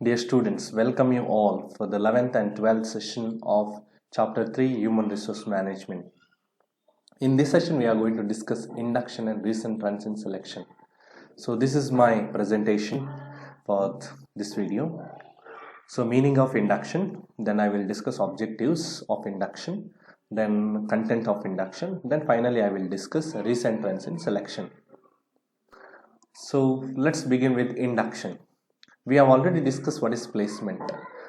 Dear students, welcome you all for the 11th and 12th session of Chapter 3 Human Resource Management. In this session, we are going to discuss induction and recent trends in selection. So this is my presentation for this video. So meaning of induction, then I will discuss objectives of induction, then content of induction, then finally I will discuss recent trends in selection. So let's begin with induction. We have already discussed what is placement.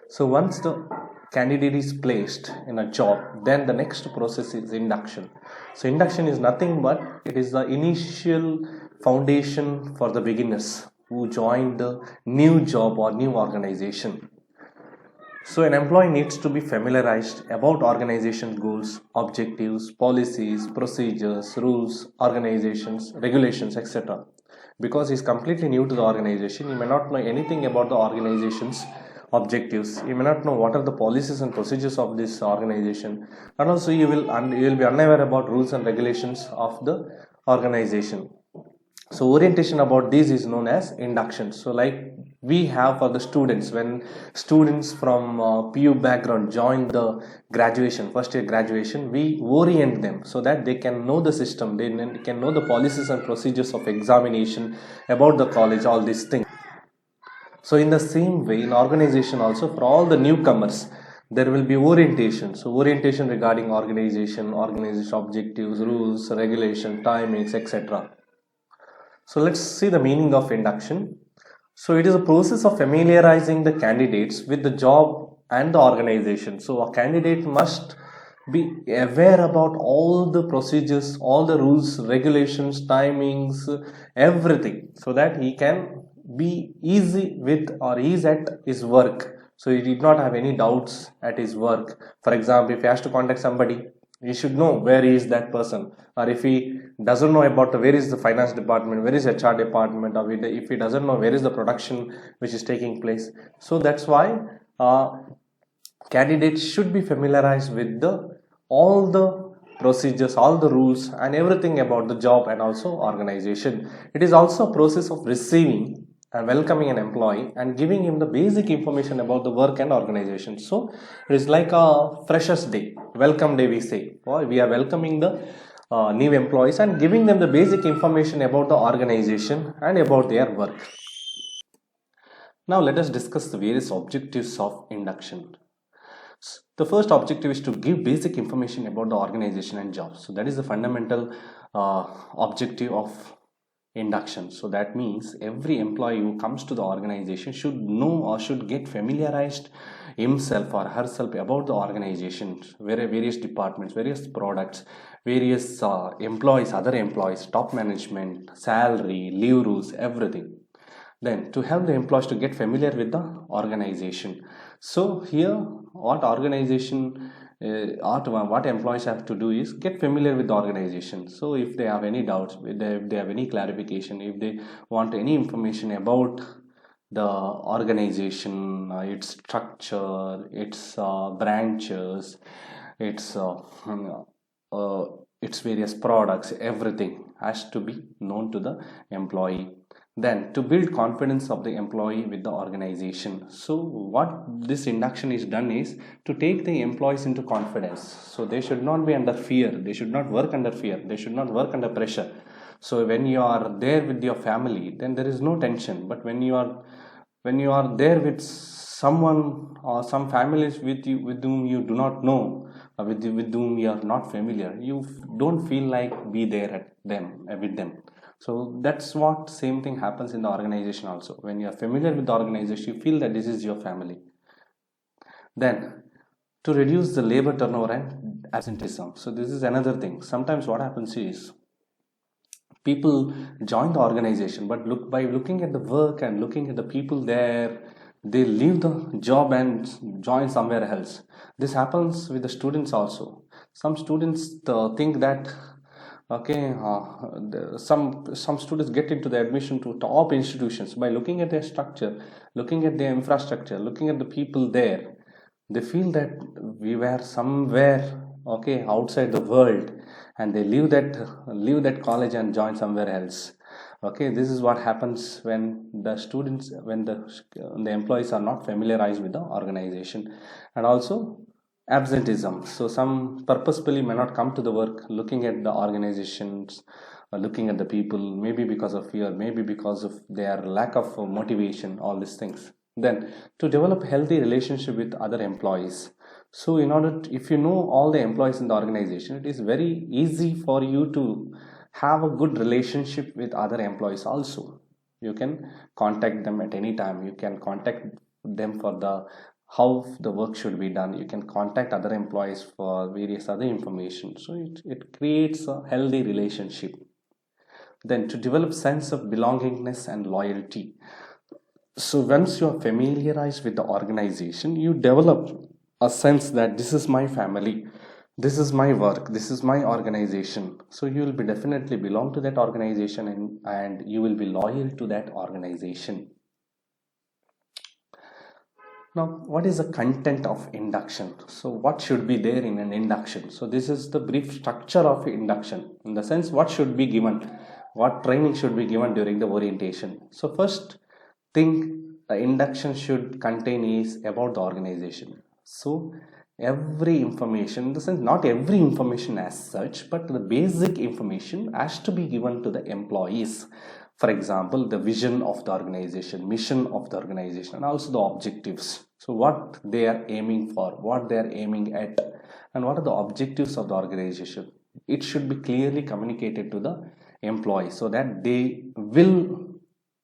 So once the candidate is placed in a job, then the next process is induction. So induction is nothing but it is the initial foundation for the beginners who join the new job or new organization. So an employee needs to be familiarized about organization goals, objectives, policies, procedures, rules, organizations, regulations, etc. Because he's completely new to the organization, he may not know anything about the organization's objectives. He may not know what are the policies and procedures of this organization, and also you will be unaware about rules and regulations of the organization. So orientation about this is known as induction. So like we have for the students, when students from PU background join the graduation, first year graduation, we orient them so that they can know the system, they can know the policies and procedures of examination, about the college, all these things. So in the same way, in organization also, for all the newcomers, there will be orientation. So orientation regarding organization objectives, rules, regulation, timings, etc. So let's see the meaning of induction. So it is a process of familiarizing the candidates with the job and the organization. So a candidate must be aware about all the procedures, all the rules, regulations, timings, everything, so that he can be easy with or ease at his work. So he did not have any doubts at his work. For example, if he has to contact somebody, he should know where is that person, or if he doesn't know about where is the finance department, where is HR department, or if he doesn't know where is the production which is taking place. So that's why candidates should be familiarized with all the procedures, all the rules and everything about the job and also organization. It is also a process of receiving and welcoming an employee and giving him the basic information about the work and organization. So it is like a freshers day, welcome day we say. We are welcoming the new employees and giving them the basic information about the organization and about their work. Now let us discuss the various objectives of induction. The first objective is to give basic information about the organization and jobs. So that is the fundamental objective of induction. So that means every employee who comes to the organization should know or should get familiarized himself or herself about the organization, various departments, various products, various employees, other employees, top management, salary, leave rules, everything. Then to help the employees to get familiar with the organization. So here what employees have to do is get familiar with the organization. So if they have any doubts, if they have any clarification, if they want any information about the organization, its structure, its branches, its various products, everything has to be known to the employee. Then to build confidence of the employee with the organization. So what this induction is done is to take the employees into confidence. So they should not be under fear, they should not work under fear, they should not work under pressure. So when you are there with your family, then there is no tension. But when you are there with someone or some families with whom you do not know, with whom you are not familiar, you don't feel like be there with them. So that's what same thing happens in the organization also. When you are familiar with the organization, you feel that this is your family. Then to reduce the labor turnover and absenteeism. So this is another thing. Sometimes what happens is people join the organization, but by looking at the work and looking at the people there, they leave the job and join somewhere else. This happens with the students also. Some students think that some students get into the admission to top institutions by looking at their structure, looking at their infrastructure, looking at the people there. They feel that we were somewhere outside the world, and they leave that college and join somewhere else. Okay, this is what happens when the employees are not familiarized with the organization. And also absenteeism. So some purposefully may not come to the work looking at the organizations, looking at the people, maybe because of fear, maybe because of their lack of motivation, all these things. Then to develop healthy relationship with other employees. So in order to, if you know all the employees in the organization, it is very easy for you to have a good relationship with other employees also. You can contact them at any time, you can contact them for the how the work should be done, you can contact other employees for various other information. So it creates a healthy relationship. Then to develop sense of belongingness and loyalty. So once you are familiarized with the organization, you develop a sense that this is my family, this is my work, this is my organization. So you will be definitely belong to that organization, and you will be loyal to that organization. Now, what is the content of induction? So what should be there in an induction? So this is the brief structure of induction, in the sense what should be given, what training should be given during the orientation. So first thing the induction should contain is about the organization. So every information, in the sense not every information as such, but the basic information has to be given to the employees. For example, the vision of the organization, mission of the organization, and also the objectives. So what they are aiming for, what they are aiming at, and what are the objectives of the organization. It should be clearly communicated to the employee so that they will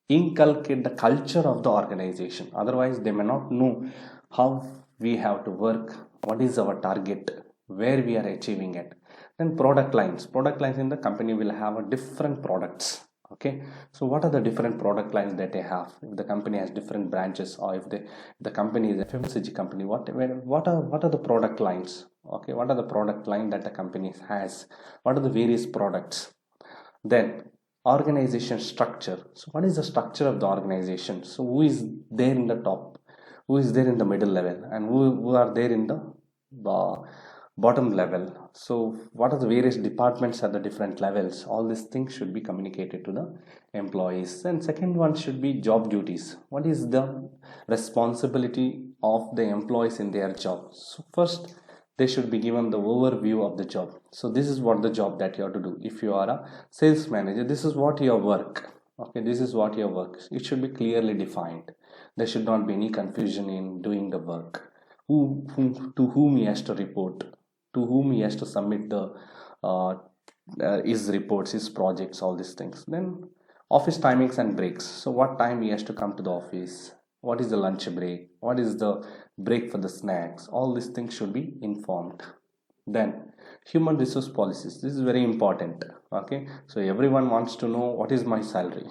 inculcate the culture of the organization. Otherwise they may not know how we have to work, what is our target, where we are achieving it. Then product lines in the company will have a different products. Okay, so what are the different product lines that they have? If the company has different branches, or if the company is a FMCG company, what are the product lines? Okay, what are the product line that the company has? What are the various products? Then organization structure. So what is the structure of the organization? So who is there in the top, who is there in the middle level, and who are there in the bottom level? So what are the various departments at the different levels? All these things should be communicated to the employees. And second one should be job duties. What is the responsibility of the employees in their job? So first they should be given the overview of the job. So this is what the job that you have to do. If you are a sales manager, this is what your work. Okay, this is what your work. It should be clearly defined. There should not be any confusion in doing the work. To whom he has to report, to whom he has to submit the his reports, his projects, all these things. Then office timings and breaks. So what time he has to come to the office, what is the lunch break, what is the break for the snacks, all these things should be informed. Then human resource policies, this is very important. Okay, so everyone wants to know what is my salary,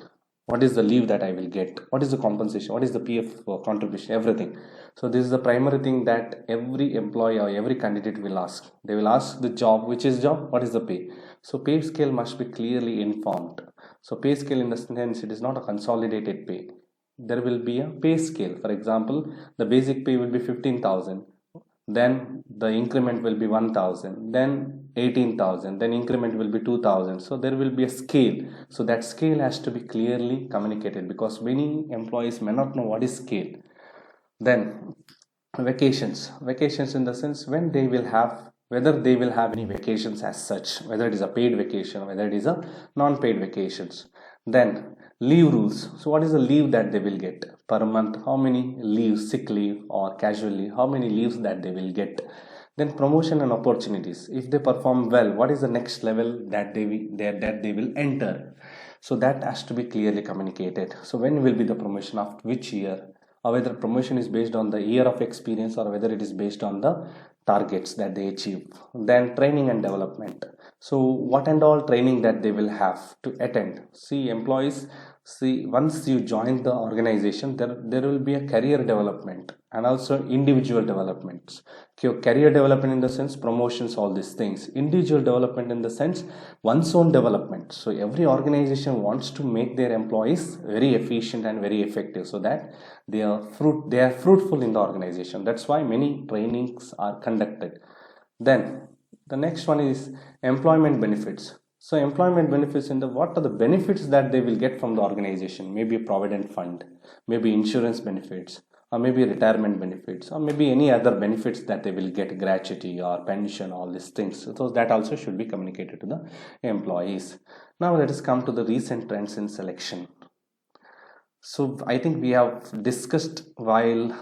what is the leave that I will get, what is the compensation, what is the PF contribution, everything. So this is the primary thing that every employee or every candidate will ask. They will ask the job, which is job, what is the pay. So pay scale must be clearly informed. So pay scale in the sense it is not a consolidated pay. There will be a pay scale. For example, the basic pay will be 15,000, then the increment will be 1,000, then 18,000, then increment will be 2,000. So there will be a scale. So that scale has to be clearly communicated, because many employees may not know what is scale. Then vacations in the sense when they will have, whether they will have any vacations as such, whether it is a paid vacation, whether it is a non-paid vacations. Then leave rules. So what is the leave that they will get per month, how many leaves, sick leave or casual leave, how many leaves that they will get. Then promotion and opportunities, if they perform well, what is the next level that they will enter. So that has to be clearly communicated. So when will be the promotion, after which year, or whether promotion is based on the year of experience or whether it is based on the targets that they achieve. Then training and development. So what and all training that they will have to attend. See, employees, see, once you join the organization, there will be a career development and also individual developments. Career development in the sense promotions, all these things. Individual development in the sense one's own development. So every organization wants to make their employees very efficient and very effective, so that they are fruitful in the organization. That's why many trainings are conducted. Then the next one is employment benefits. So employment benefits in the, what are the benefits that they will get from the organization? Maybe provident fund, maybe insurance benefits, or maybe retirement benefits, or maybe any other benefits that they will get, gratuity or pension, all these things. So that also should be communicated to the employees. Now let us come to the recent trends in selection. So I think we have discussed while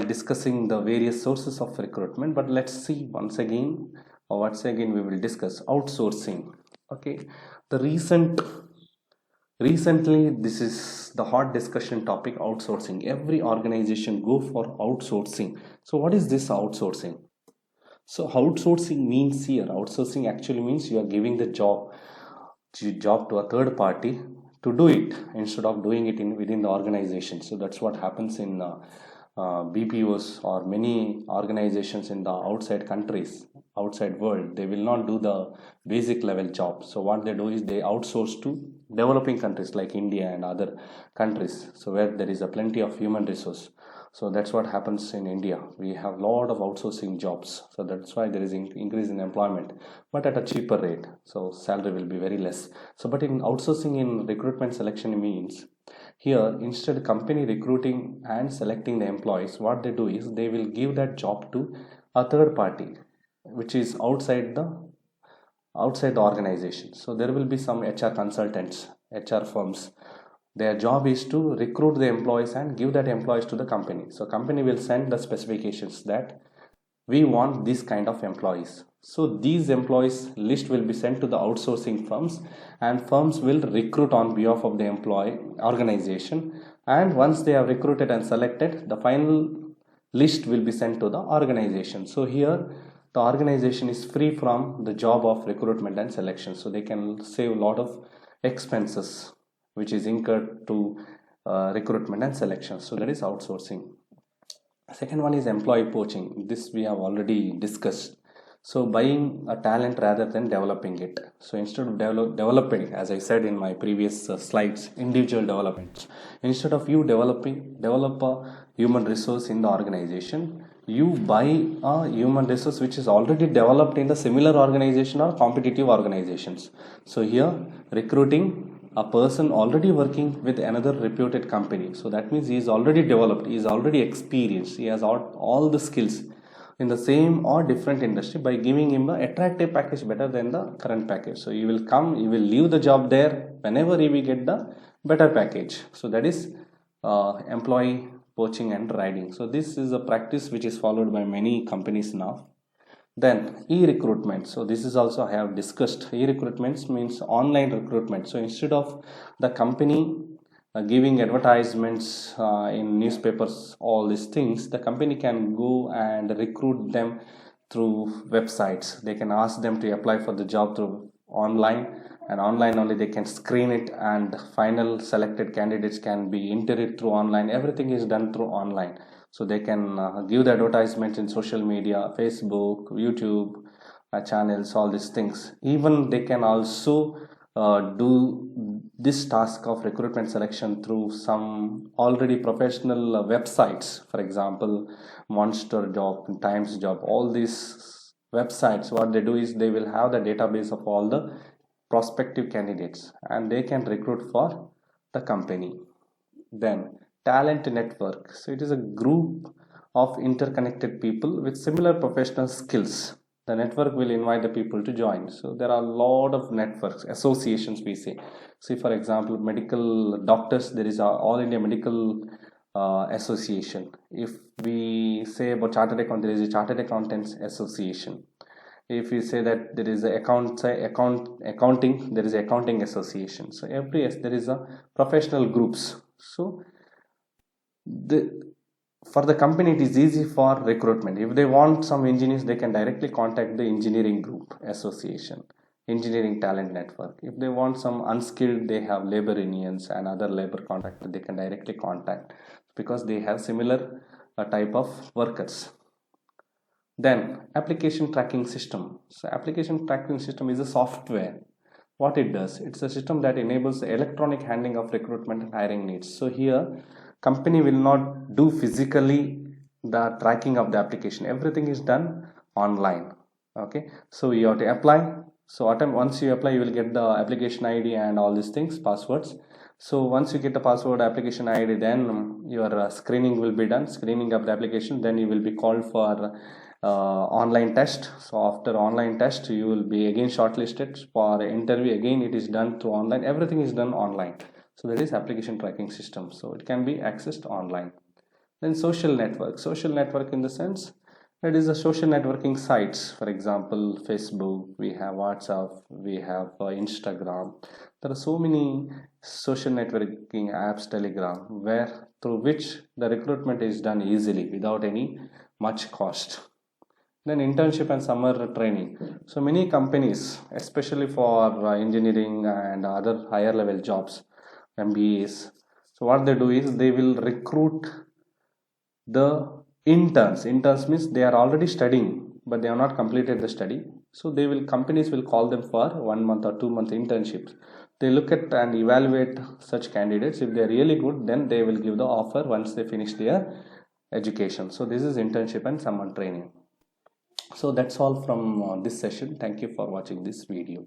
discussing the various sources of recruitment, but let's see once again we will discuss outsourcing. Okay, the recently this is the hot discussion topic, outsourcing. Every organization go for outsourcing. So what is this outsourcing? So outsourcing means, here outsourcing actually means you are giving the job to a third party to do it instead of doing it within the organization. So that's what happens in BPOs or many organizations in the outside countries, outside world. They will not do the basic level job. So what they do is they outsource to developing countries like India and other countries, so where there is a plenty of human resource. So that's what happens in India. We have a lot of outsourcing jobs, so that's why there is increase in employment, but at a cheaper rate, so salary will be very less. So but in outsourcing, in recruitment selection means, here instead company recruiting and selecting the employees, what they do is they will give that job to a third party which is outside the organization. So there will be some HR consultants, HR firms. Their job is to recruit the employees and give that employees to the company. So company will send the specifications that we want this kind of employees. So these employees list will be sent to the outsourcing firms, and firms will recruit on behalf of the employee organization. And once they are recruited and selected, the final list will be sent to the organization. So here the organization is free from the job of recruitment and selection, so they can save a lot of expenses which is incurred to recruitment and selection. So that is outsourcing. Second one is employee poaching. This we have already discussed. So buying a talent rather than developing it. So instead of developing, as I said in my previous slides, individual development. Instead of you develop a human resource in the organization, you buy a human resource which is already developed in the similar organization or competitive organizations. So here recruiting a person already working with another reputed company. So that means he is already developed, he is already experienced, he has all the skills in the same or different industry, by giving him an attractive package better than the current package. So he will come, he will leave the job there whenever he will get the better package. So that is employee poaching and riding. So this is a practice which is followed by many companies now. Then e-recruitment. So this is also I have discussed. E-recruitments means online recruitment. So instead of the company giving advertisements in newspapers, all these things, the company can go and recruit them through websites. They can ask them to apply for the job through online, and online only they can screen it, and final selected candidates can be interviewed through online. Everything is done through online. So they can give the advertisements in social media, Facebook, YouTube channels, all these things. Even they can also do this task of recruitment selection through some already professional websites. For example, Monster Job, Times Job, all these websites, what they do is they will have the database of all the prospective candidates, and they can recruit for the company. Then talent network. So it is a group of interconnected people with similar professional skills. The network will invite the people to join. So there are a lot of networks, associations we say. See, for example, medical doctors, there is a All India Medical Association. If we say about chartered account, there is a Chartered Accountants Association. If we say that there is a accounting, there is a Accounting Association. So there is a professional groups. So for the company it is easy for recruitment. If they want some engineers, they can directly contact the engineering group association, engineering talent network. If they want some unskilled, they have labor unions and other labor contractors, they can directly contact, because they have similar type of workers. Then application tracking system. So application tracking system is a software. What it does, it's a system that enables the electronic handling of recruitment and hiring needs. So here company will not do physically the tracking of the application. Everything is done online. Okay, so you have to apply, So once you apply, you will get the application ID and all these things, passwords. So once you get the password, application ID, then your screening will be done, screening of the application. Then you will be called for online test. So after online test, you will be again shortlisted for interview. Again, it is done through online. Everything is done online. So that is application tracking system. So it can be accessed online. Then social network in the sense that is the social networking sites. For example, Facebook, we have WhatsApp, we have Instagram. There are so many social networking apps, Telegram, where through which the recruitment is done easily without any much cost. Then internship and summer training. So many companies, especially for engineering and other higher level jobs, MBAs, so what they do is they will recruit the interns means they are already studying but they have not completed the study. So they will, companies will call them for 1 month or 2 month internships. They look at and evaluate such candidates. If they are really good, then they will give the offer once they finish their education. So this is internship and summer training. So that's all from this session. Thank you for watching this video.